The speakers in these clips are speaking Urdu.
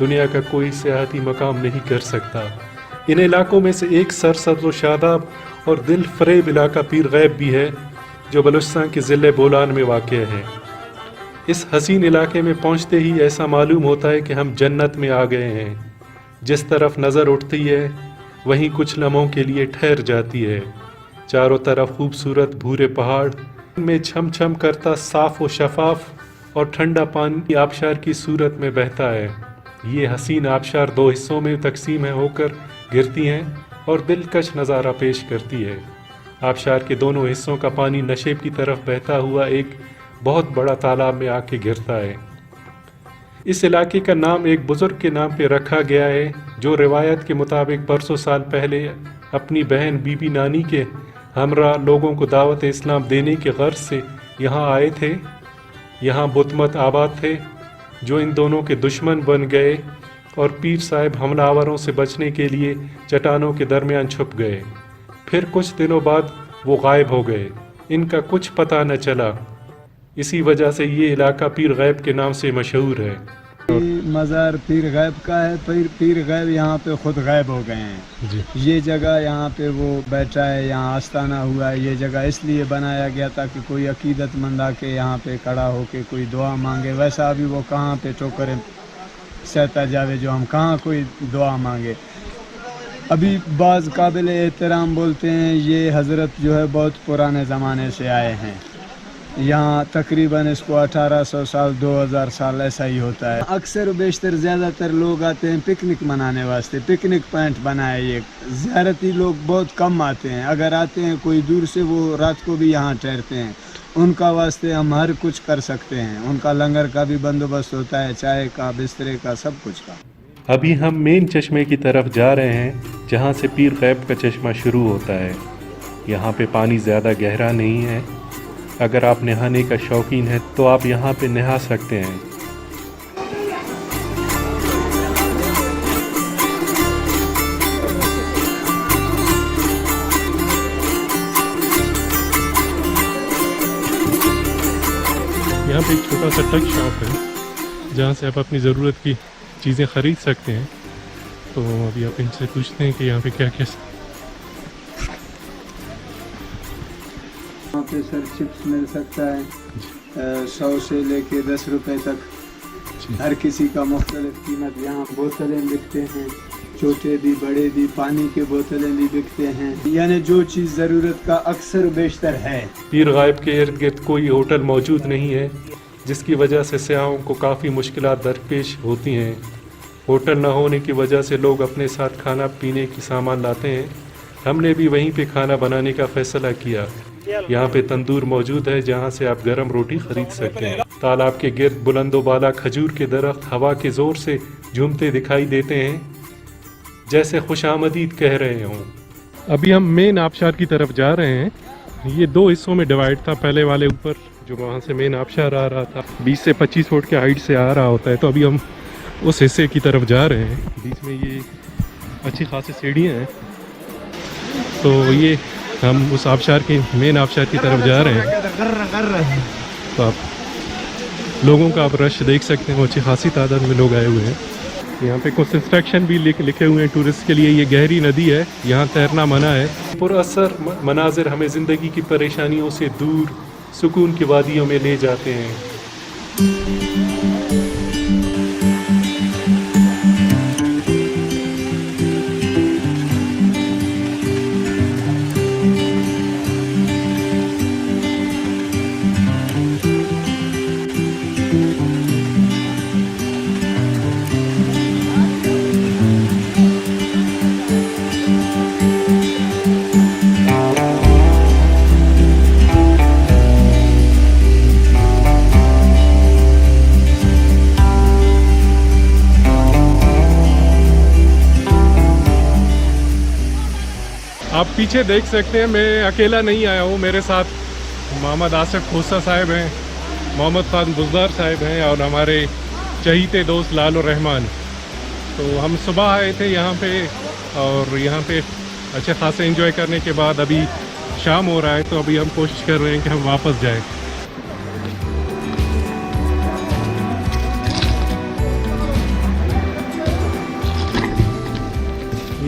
دنیا کا کوئی سیاحتی مقام نہیں کر سکتا۔ ان علاقوں میں سے ایک سرسبز و شاداب اور دل فریب علاقہ پیر غیب بھی ہے جو بلوچستان کے ضلع بولان میں واقع ہے۔ اس حسین علاقے میں پہنچتے ہی ایسا معلوم ہوتا ہے کہ ہم جنت میں آ گئے ہیں۔ جس طرف نظر اٹھتی ہے وہیں کچھ لمحوں کے لیے ٹھہر جاتی ہے۔ چاروں طرف خوبصورت بھورے پہاڑ، ان میں چھم چھم کرتا صاف و شفاف اور ٹھنڈا پانی آبشار کی صورت میں بہتا ہے۔ یہ حسین آبشار دو حصوں میں تقسیم ہو کر گرتی ہیں اور دلکش نظارہ پیش کرتی ہے۔ آبشار کے دونوں حصوں کا پانی نشیب کی طرف بہتا ہوا ایک بہت بڑا تالاب میں آ کے گرتا ہے۔ اس علاقے کا نام ایک بزرگ کے نام پہ رکھا گیا ہے جو روایت کے مطابق برسوں سال پہلے اپنی بہن بی بی نانی کے ہمراہ لوگوں کو دعوت اسلام دینے کے غرض سے یہاں آئے تھے۔ یہاں بت مت آباد تھے جو ان دونوں کے دشمن بن گئے اور پیر صاحب حملہ آوروں سے بچنے کے لیے چٹانوں کے درمیان چھپ گئے۔ پھر کچھ دنوں بعد وہ غائب ہو گئے، ان کا کچھ پتہ نہ چلا۔ اسی وجہ سے یہ علاقہ پیر غیب کے نام سے مشہور ہے۔ مزار پیر غیب کا ہے۔ پیر غیب یہاں پہ خود غائب ہو گئے ہیں جی۔ یہ جگہ یہاں پہ وہ بیٹھا ہے، یہاں آستانہ ہوا ہے۔ یہ جگہ اس لیے بنایا گیا تھا کہ کوئی عقیدت مند آ کے یہاں پہ کھڑا ہو کے کوئی دعا مانگے۔ ویسا ابھی وہ کہاں پہ ٹوکریں سہتا جاوے جو ہم کہاں کوئی دعا مانگے۔ ابھی بعض قابل احترام بولتے ہیں یہ حضرت جو ہے بہت پرانے زمانے سے آئے ہیں یہاں، تقریباً اس کو 1800 سال 2000 سال ایسا ہی ہوتا ہے۔ اکثر و بیشتر زیادہ تر لوگ آتے ہیں پکنک منانے واسطے، پکنک پوائنٹ بنا ہے یہ۔ زیارتی لوگ بہت کم آتے ہیں، اگر آتے ہیں کوئی دور سے وہ رات کو بھی یہاں ٹھہرتے ہیں۔ ان کا واسطے ہم ہر کچھ کر سکتے ہیں، ان کا لنگر کا بھی بندوبست ہوتا ہے، چائے کا، بسترے کا، سب کچھ کا۔ ابھی ہم مین چشمے کی طرف جا رہے ہیں جہاں سے پیر غیب کا چشمہ شروع ہوتا ہے۔ یہاں پہ پانی زیادہ گہرا نہیں ہے، اگر آپ نہانے کا شوقین ہیں تو آپ یہاں پہ نہا سکتے ہیں۔ یہاں پہ ایک چھوٹا سا ٹک شاپ ہے جہاں سے آپ اپنی ضرورت کی چیزیں خرید سکتے ہیں۔ تو ابھی آپ ان سے پوچھتے ہیں کہ یہاں پہ کیا کیا یہاں پہ سر چپس مل سکتا ہے 100 سے لے کے 10 روپے تک، ہر کسی کا مختلف قیمت۔ یہاں بوتلیں بکتے ہیں، چھوٹے بھی بڑے بھی، پانی کے بوتلیں بھی بکتے ہیں، یعنی جو چیز ضرورت کا اکثر و بیشتر ہے۔ پیر غائب کے ارد گرد کوئی ہوٹل موجود نہیں ہے جس کی وجہ سے سیاحوں کو کافی مشکلات درپیش ہوتی ہیں۔ ہوٹل نہ ہونے کی وجہ سے لوگ اپنے ساتھ کھانا پینے کی سامان لاتے ہیں۔ ہم نے بھی وہیں پہ کھانا بنانے کا فیصلہ کیا۔ یہاں پہ تندور موجود ہے جہاں سے آپ گرم روٹی خرید سکتے ہیں۔ تالاب کے گرد بلند و بالا کھجور کے درخت ہوا کے زور سے جھومتے دکھائی دیتے ہیں جیسے خوش آمدید کہہ رہے ہوں۔ ابھی ہم مین آبشار کی طرف جا رہے ہیں۔ یہ دو حصوں میں ڈیوائڈ تھا، پہلے والے اوپر جو وہاں سے مین آبشار آ رہا تھا 20 سے 25 فٹ کے ہائٹ سے آ رہا ہوتا ہے، تو ابھی ہم اس حصے کی طرف جا رہے ہیں۔ بیچ میں یہ اچھی خاصی سیڑھیاں ہیں، تو یہ ہم اس آبشار کی مین آبشار کی طرف جا رہے ہیں۔ تو آپ لوگوں کا آپ رش دیکھ سکتے ہیں، وہ اچھی خاصی تعداد میں لوگ آئے ہوئے ہیں۔ یہاں پہ کچھ انسٹرکشن بھی لکھے ہوئے ہیں ٹورسٹ کے لیے۔ یہ گہری ندی ہے، یہاں تیرنا منع ہے۔ پر اثر مناظر ہمیں زندگی کی پریشانیوں سے دور سکون کی وادیوں میں لے جاتے ہیں۔ آپ پیچھے دیکھ سکتے ہیں، میں اکیلا نہیں آیا ہوں، میرے ساتھ محمد آصف کھوسہ صاحب ہیں، محمد خان بزدار صاحب ہیں اور ہمارے چہیتے دوست لال الرحمان۔ تو ہم صبح آئے تھے یہاں پہ، اور یہاں پہ اچھے خاصے انجوائے کرنے کے بعد ابھی شام ہو رہا ہے، تو ابھی ہم کوشش کر رہے ہیں کہ ہم واپس جائیں۔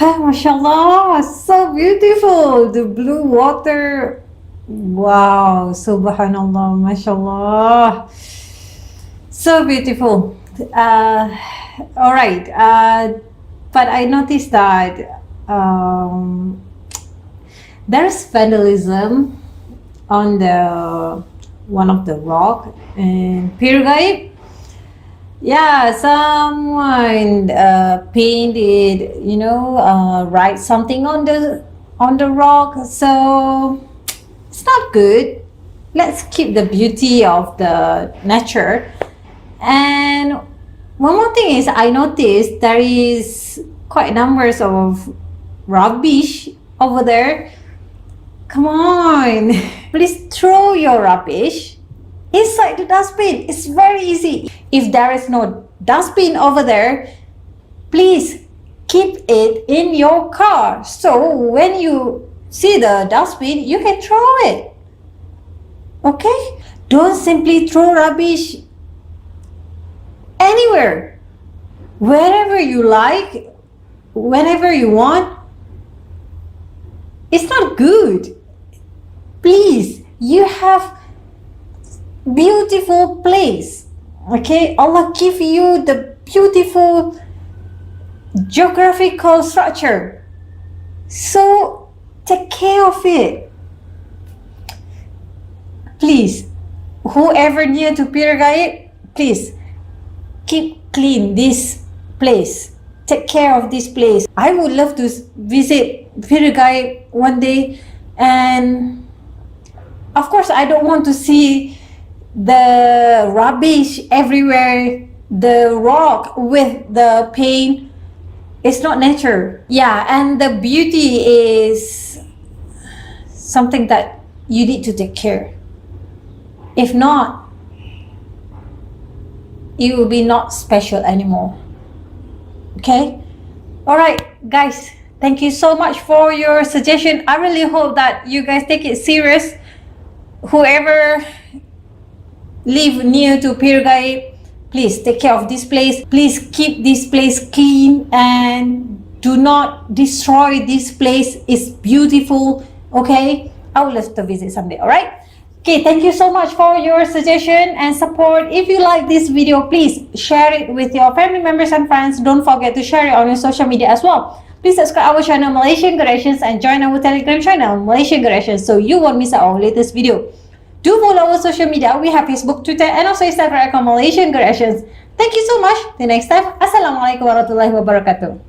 Hi, mashallah, so beautiful. The blue water. Wow, subhanallah, mashallah. So beautiful. All right, but I noticed that there's vandalism on the one of the rock in Pir Ghaib. Yeah, someone painted, write something on the rock. So it's not good. Let's keep the beauty of the nature. And one more thing is, I noticed there is quite numbers of rubbish over there. Come on, please throw your rubbish inside the dustbin. It's very easy. If there is no dustbin over there, please keep it in your car. So when you see the dustbin, you can throw it. Okay? Don't simply throw rubbish anywhere. Wherever you like, whenever you want. It's not good. Please, you have beautiful place. Okay, Allah give you the beautiful geographical structure. So take care of it. Please, whoever near to Pir Ghaib, please keep clean this place. Take care of this place. I would love to visit Pir Ghaib one day, and of course I don't want to see the rubbish everywhere, the rock with the paint. It's not nature. Yeah, and the beauty is something that you need to take care. If not, it will be not special anymore. Okay? Alright, guys, thank you so much for your suggestion. I really hope that you guys take it serious. Whoever live near to Pir Ghaib, please take care of this place. Please keep this place clean and do not destroy this place. It's beautiful. Okay? I would love to visit someday. Alright? Okay, thank you so much for your suggestion and support. If you like this video, please share it with your family members and friends. Don't forget to share it on your social media as well. Please subscribe our channel Malaysian Good Rations and join our Telegram channel Malaysian Good Rations so you won't miss our latest video. Do follow our social media. We have Facebook, Twitter, and also Instagram account Malaysian Good Rations. Thank you so much. Till next time. Assalamualaikum warahmatullahi wabarakatuh.